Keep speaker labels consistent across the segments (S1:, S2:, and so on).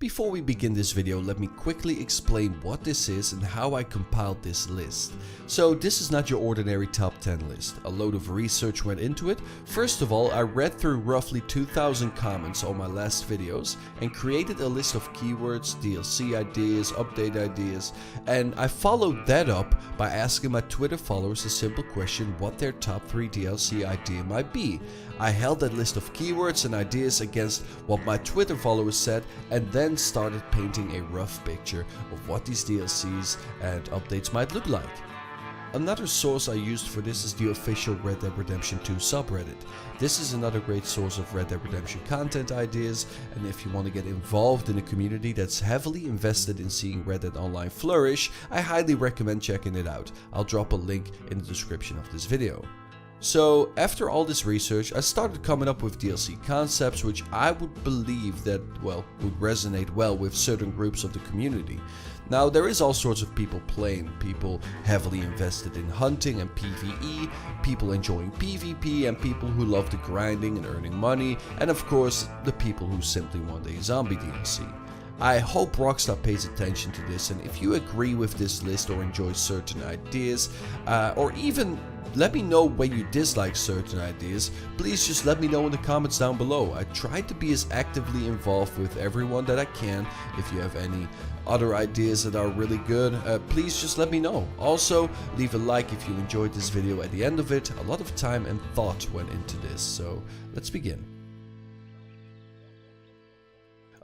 S1: Before we begin this video, let me quickly explain what this is and how I compiled this list. So this is not your ordinary top 10 list. A load of research went into it. First of all, I read through roughly 2,000 comments on my last videos and created a list of keywords, DLC ideas, update ideas, and I followed that up by asking my Twitter followers a simple question: what their top 3 DLC idea might be. I held that list of keywords and ideas against what my Twitter followers said and then started painting a rough picture of what these DLCs and updates might look like. Another source I used for this is the official Red Dead Redemption 2 subreddit. This is another great source of Red Dead Redemption content ideas, and if you want to get involved in a community that's heavily invested in seeing Red Dead Online flourish, I highly recommend checking it out. I'll drop a link in the description of this video. So after all this research, I started coming up with DLC concepts which I would believe that, well, would resonate well with certain groups of the community. Now there is all sorts of people playing, people heavily invested in hunting and PvE, people enjoying PvP, and people who love the grinding and earning money, and of course the people who simply want a zombie DLC. I hope Rockstar pays attention to this, and if you agree with this list or enjoy certain ideas, or even let me know when you dislike certain ideas, please just let me know in the comments down below. I try to be as actively involved with everyone that I can. If you have any other ideas that are really good, please just let me know. Also, leave a like if you enjoyed this video. At the end of it, a lot of time and thought went into this, so let's begin.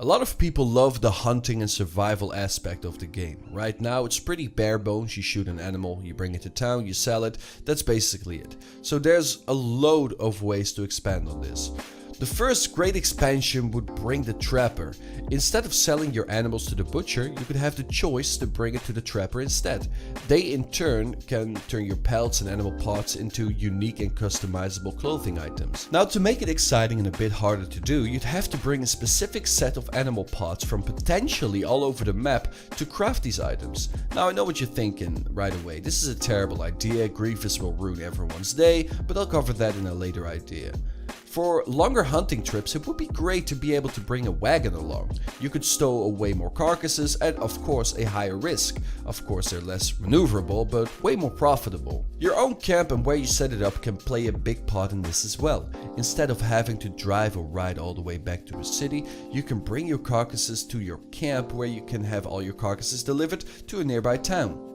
S1: A lot of people love the hunting and survival aspect of the game. Right now it's pretty bare bones. You shoot an animal, you bring it to town, you sell it, that's basically it. So there's a load of ways to expand on this. The first great expansion would bring the trapper. Instead of selling your animals to the butcher, you could have the choice to bring it to the trapper instead. They in turn can turn your pelts and animal parts into unique and customizable clothing items. Now, to make it exciting and a bit harder to do, you'd have to bring a specific set of animal parts from potentially all over the map to craft these items. Now I know what you're thinking right away. This is a terrible idea, Grievous will ruin everyone's day, but I'll cover that in a later idea. For longer hunting trips, it would be great to be able to bring a wagon along. You could stow away more carcasses and of course a higher risk. Of course they're less maneuverable, but way more profitable. Your own camp and where you set it up can play a big part in this as well. Instead of having to drive or ride all the way back to a city, you can bring your carcasses to your camp where you can have all your carcasses delivered to a nearby town.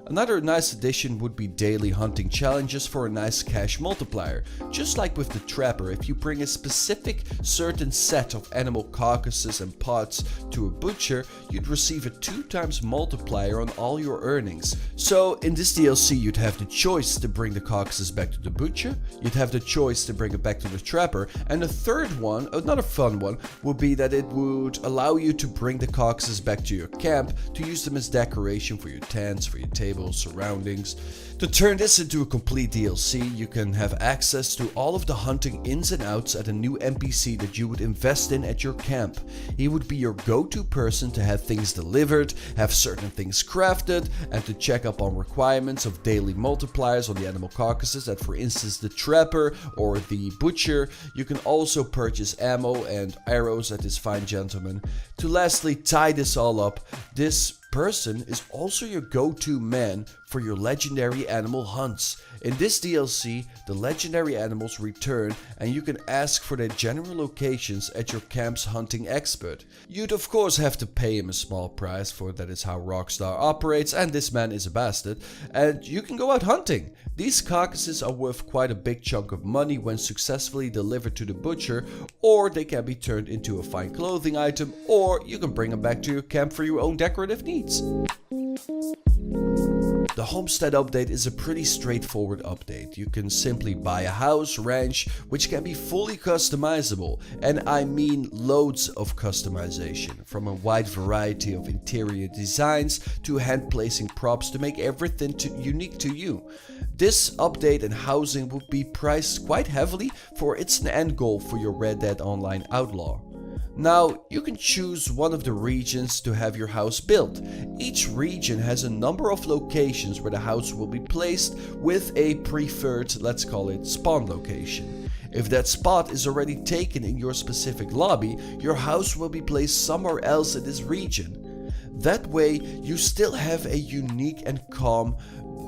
S1: Another nice addition would be daily hunting challenges for a nice cash multiplier. Just like with the trapper, if you bring a specific certain set of animal carcasses and parts to a butcher, you'd receive a 2x multiplier on all your earnings. So in this DLC you'd have the choice to bring the carcasses back to the butcher, you'd have the choice to bring it back to the trapper, and the third one, another fun one, would be that it would allow you to bring the carcasses back to your camp to use them as decoration for your tents, for your table, surroundings. To turn this into a complete DLC, you can have access to all of the hunting ins and outs at a new NPC that you would invest in at your camp. He would be your go-to person to have things delivered, have certain things crafted, and to check up on requirements of daily multipliers on the animal carcasses at, for instance, the trapper or the butcher. You can also purchase ammo and arrows at this fine gentleman. To lastly tie this all up, this person is also your go-to man for your legendary animal hunts. In this DLC, the legendary animals return and you can ask for their general locations at your camp's hunting expert. You'd of course have to pay him a small price, for that is how Rockstar operates, and this man is a bastard, and you can go out hunting. These carcasses are worth quite a big chunk of money when successfully delivered to the butcher, or they can be turned into a fine clothing item, or you can bring them back to your camp for your own decorative needs. The Homestead update is a pretty straightforward update. You can simply buy a house, ranch, which can be fully customizable, and I mean loads of customization, from a wide variety of interior designs to hand placing props to make everything unique to you. This update and housing would be priced quite heavily, for it's an end goal for your Red Dead Online Outlaw. Now, you can choose one of the regions to have your house built. Each region has a number of locations where the house will be placed with a preferred, let's call it, spawn location. If that spot is already taken in your specific lobby, your house will be placed somewhere else in this region. That way, you still have a unique and calm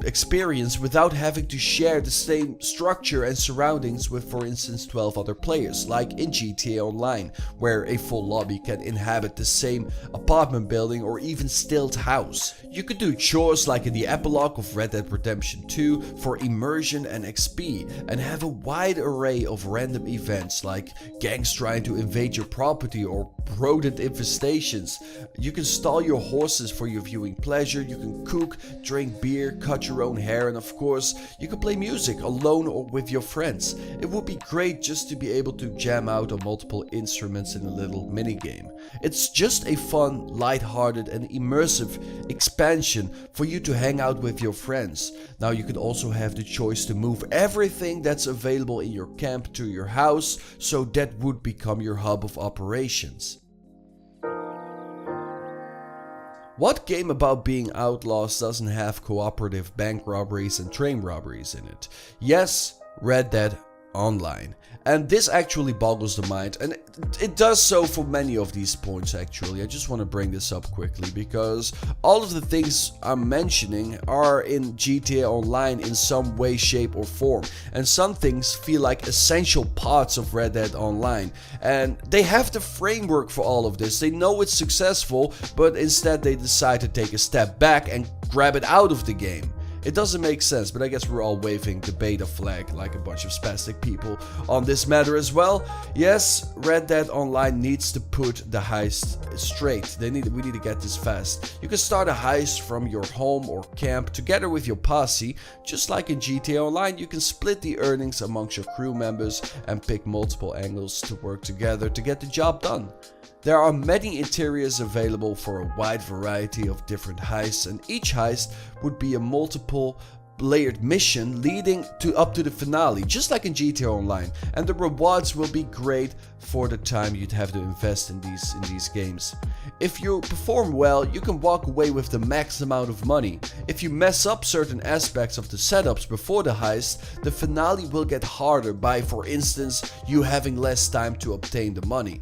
S1: experience without having to share the same structure and surroundings with, for instance, 12 other players, like in GTA Online, where a full lobby can inhabit the same apartment building or even stilt house. You could do chores like in the epilogue of Red Dead Redemption 2 for immersion and XP, and have a wide array of random events like gangs trying to invade your property or rodent infestations. You can stall your horses for your viewing pleasure, you can cook, drink beer, cut your own hair, and of course, you can play music alone or with your friends. It would be great just to be able to jam out on multiple instruments in a little minigame. It's just a fun, light-hearted and immersive expansion for you to hang out with your friends. Now you can also have the choice to move everything that's available in your camp to your house, so that would become your hub of operations. What game about being outlaws doesn't have cooperative bank robberies and train robberies in it? Yes, Red Dead Online. And this actually boggles the mind, and it does so for many of these points actually. I just want to bring this up quickly because all of the things I'm mentioning are in GTA Online in some way, shape or form, and some things feel like essential parts of Red Dead Online, and they have the framework for all of this. They know it's successful, but instead they decide to take a step back and grab it out of the game. It doesn't make sense, but I guess we're all waving the beta flag like a bunch of spastic people on this matter as well. Yes, Red Dead Online needs to put the heist straight. We need to get this fast. You can start a heist from your home or camp together with your posse. Just like in GTA Online, you can split the earnings amongst your crew members and pick multiple angles to work together to get the job done. There are many interiors available for a wide variety of different heists, and each heist would be a multiple layered mission leading up to the finale, just like in GTA Online, and the rewards will be great for the time you'd have to invest in these games. If you perform well, you can walk away with the max amount of money. If you mess up certain aspects of the setups before the heist, the finale will get harder by, for instance, you having less time to obtain the money.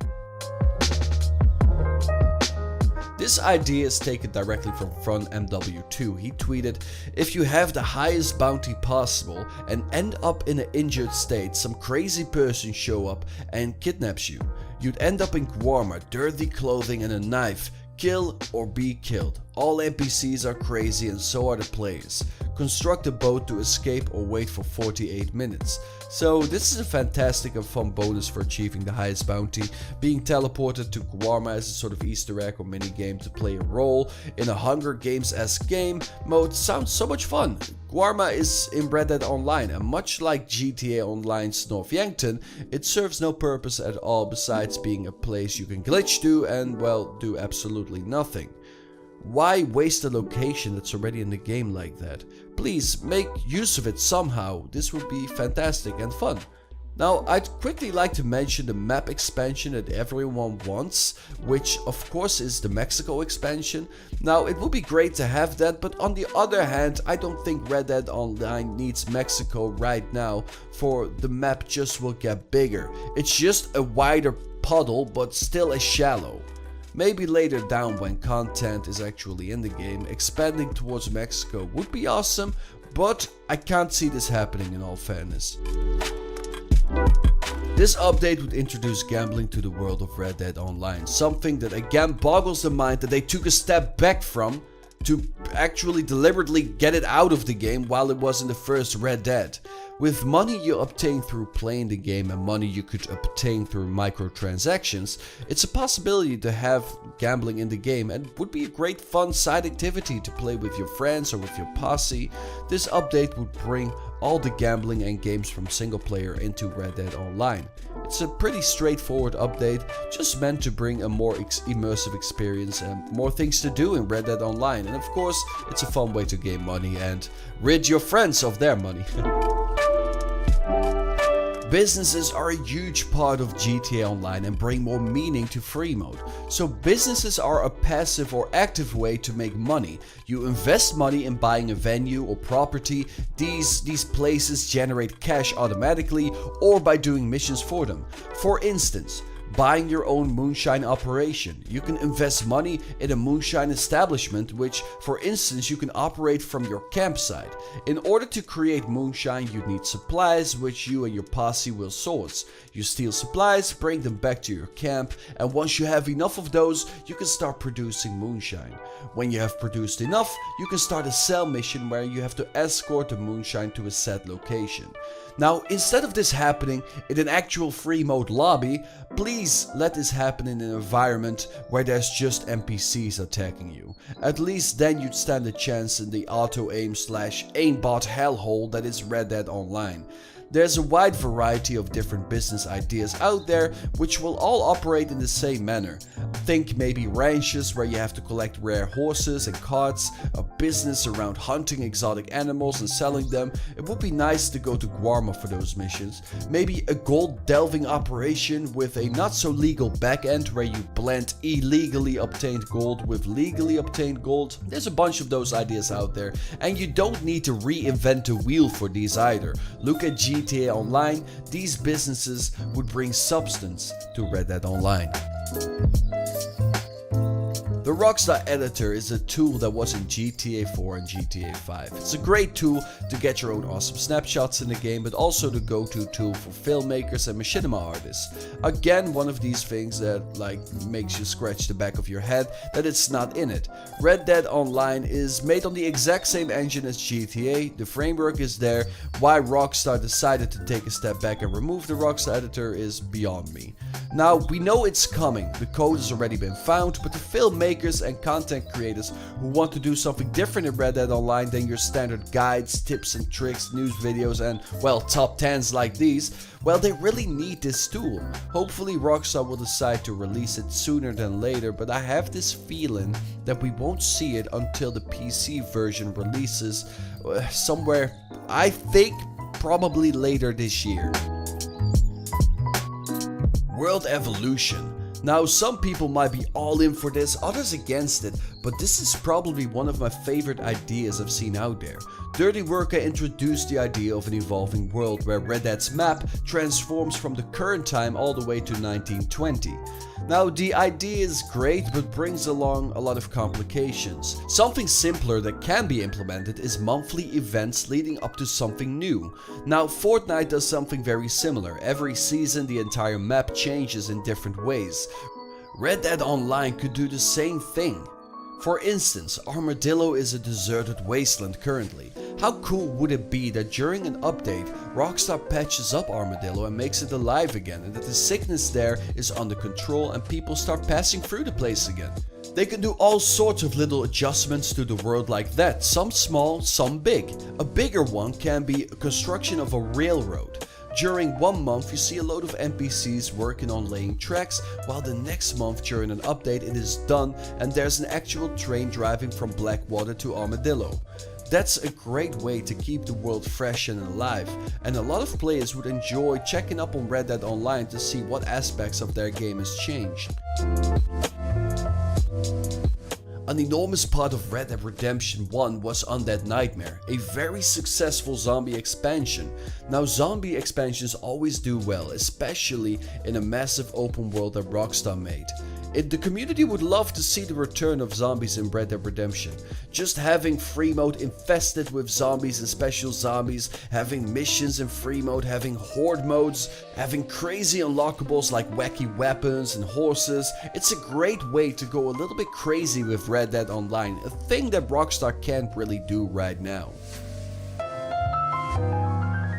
S1: This idea is taken directly from FrontMW2. He tweeted, "If you have the highest bounty possible and end up in an injured state, some crazy person show up and kidnaps you. You'd end up in Guarma, dirty clothing and a knife. Kill or be killed. All NPCs are crazy and so are the players. Construct a boat to escape or wait for 48 minutes. So this is a fantastic and fun bonus for achieving the highest bounty. Being teleported to Guarma as a sort of Easter egg or minigame to play a role in a Hunger Games-esque game mode sounds so much fun. Guarma is in Red Dead Online, and much like GTA Online's North Yankton, it serves no purpose at all besides being a place you can glitch to and, well, do absolutely nothing. Why waste a location that's already in the game like that? Please make use of it somehow. This would be fantastic and fun. Now, I'd quickly like to mention the map expansion that everyone wants, which of course is the Mexico expansion. Now, it would be great to have that, but on the other hand, I don't think Red Dead Online needs Mexico right now, for the map just will get bigger. It's just a wider puddle, but still as shallow. Maybe later down when content is actually in the game, expanding towards Mexico would be awesome, but I can't see this happening in all fairness. This update would introduce gambling to the world of Red Dead Online, something that again boggles the mind that they took a step back from to actually deliberately get it out of the game while it was in the first Red Dead. With money you obtain through playing the game and money you could obtain through microtransactions, it's a possibility to have gambling in the game and would be a great fun side activity to play with your friends or with your posse. This update would bring all the gambling and games from single player into Red Dead Online. It's a pretty straightforward update, just meant to bring a more immersive experience and more things to do in Red Dead Online. And of course, it's a fun way to gain money and rid your friends of their money. Businesses are a huge part of GTA Online and bring more meaning to free mode. So businesses are a passive or active way to make money. You invest money in buying a venue or property. These places generate cash automatically or by doing missions for them. For instance, buying your own moonshine operation. You can invest money in a moonshine establishment, which, for instance, you can operate from your campsite. In order to create moonshine, you need supplies, which you and your posse will source. You steal supplies, bring them back to your camp, and once you have enough of those, you can start producing moonshine. When you have produced enough, you can start a sell mission where you have to escort the moonshine to a set location. Now, instead of this happening in an actual free mode lobby, please let this happen in an environment where there's just NPCs attacking you. At least then you'd stand a chance in the auto-aim / aimbot hellhole that is Red Dead Online. There's a wide variety of different business ideas out there which will all operate in the same manner. Think maybe ranches where you have to collect rare horses and carts, a business around hunting exotic animals and selling them. It would be nice to go to Guarma for those missions. Maybe a gold delving operation with a not so legal back end where you blend illegally obtained gold with legally obtained gold. There's a bunch of those ideas out there, and you don't need to reinvent the wheel for these either. Look at GTA Online, these businesses would bring substance to Red Dead Online. The Rockstar editor is a tool that was in GTA 4 and GTA 5. It's a great tool to get your own awesome snapshots in the game, but also the go-to tool for filmmakers and machinima artists. Again, one of these things that makes you scratch the back of your head that it's not in it. Red Dead Online is made on the exact same engine as GTA, the framework is there. Why Rockstar decided to take a step back and remove the Rockstar editor is beyond me. Now, we know it's coming, the code has already been found, but the filmmakers and content creators who want to do something different in Red Dead Online than your standard guides, tips and tricks, news videos and, well, top 10s like these, well, they really need this tool. Hopefully Rockstar will decide to release it sooner than later, but I have this feeling that we won't see it until the PC version releases somewhere, I think, probably later this year. World evolution. Now, some people might be all in for this, others against it, but this is probably one of my favorite ideas I've seen out there. Dirty Worker introduced the idea of an evolving world where Red Dead's map transforms from the current time all the way to 1920. Now, the idea is great, but brings along a lot of complications. Something simpler that can be implemented is monthly events leading up to something new. Now, Fortnite does something very similar. Every season the entire map changes in different ways. Red Dead Online could do the same thing. For instance, Armadillo is a deserted wasteland currently. How cool would it be that during an update, Rockstar patches up Armadillo and makes it alive again, and that the sickness there is under control and people start passing through the place again? They can do all sorts of little adjustments to the world like that, some small, some big. A bigger one can be a construction of a railroad. During one month you see a load of NPCs working on laying tracks, while the next month during an update it is done and there's an actual train driving from Blackwater to Armadillo. That's a great way to keep the world fresh and alive, and a lot of players would enjoy checking up on Red Dead Online to see what aspects of their game has changed. An enormous part of Red Dead Redemption 1 was Undead Nightmare, a very successful zombie expansion. Now, zombie expansions always do well, especially in a massive open world that Rockstar made. The community would love to see the return of zombies in Red Dead Redemption. Just having free mode infested with zombies and special zombies, having missions in free mode, having horde modes, having crazy unlockables like wacky weapons and horses. It's a great way to go a little bit crazy with Red Dead Online, a thing that Rockstar can't really do right now.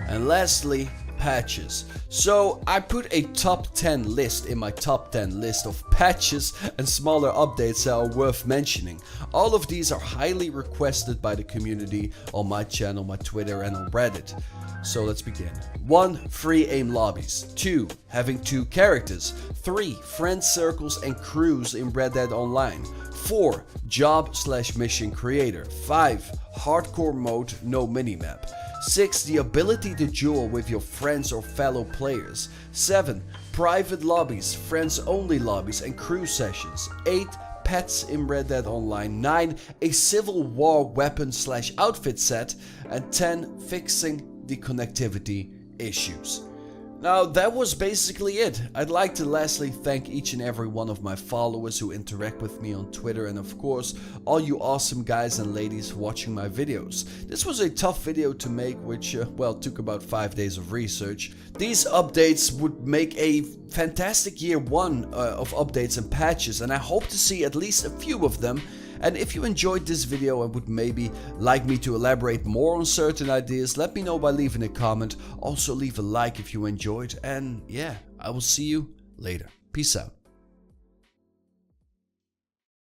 S1: And lastly, patches. So I put a top 10 list in my top 10 list of patches and smaller updates that are worth mentioning. All of these are highly requested by the community on my channel, my Twitter and on Reddit. So let's begin. 1. Free aim lobbies. 2. Having 2 characters. 3. Friend circles and crews in Red Dead Online. 4. Job/mission creator. 5. Hardcore mode, no minimap. 6. The ability to duel with your friends or fellow players. 7. Private lobbies, friends only lobbies and crew sessions. 8. Pets in Red Dead Online. 9. A Civil War weapon/outfit set. And 10. Fixing the connectivity issues. Now that was basically it. I'd like to lastly thank each and every one of my followers who interact with me on Twitter, and of course all you awesome guys and ladies watching my videos. This was a tough video to make, which well, took about 5 days of research. These updates would make a fantastic year 1 of updates and patches, and I hope to see at least a few of them. And if you enjoyed this video and would maybe like me to elaborate more on certain ideas, let me know by leaving a comment. Also leave a like if you enjoyed, and yeah, I will see you later. Peace out.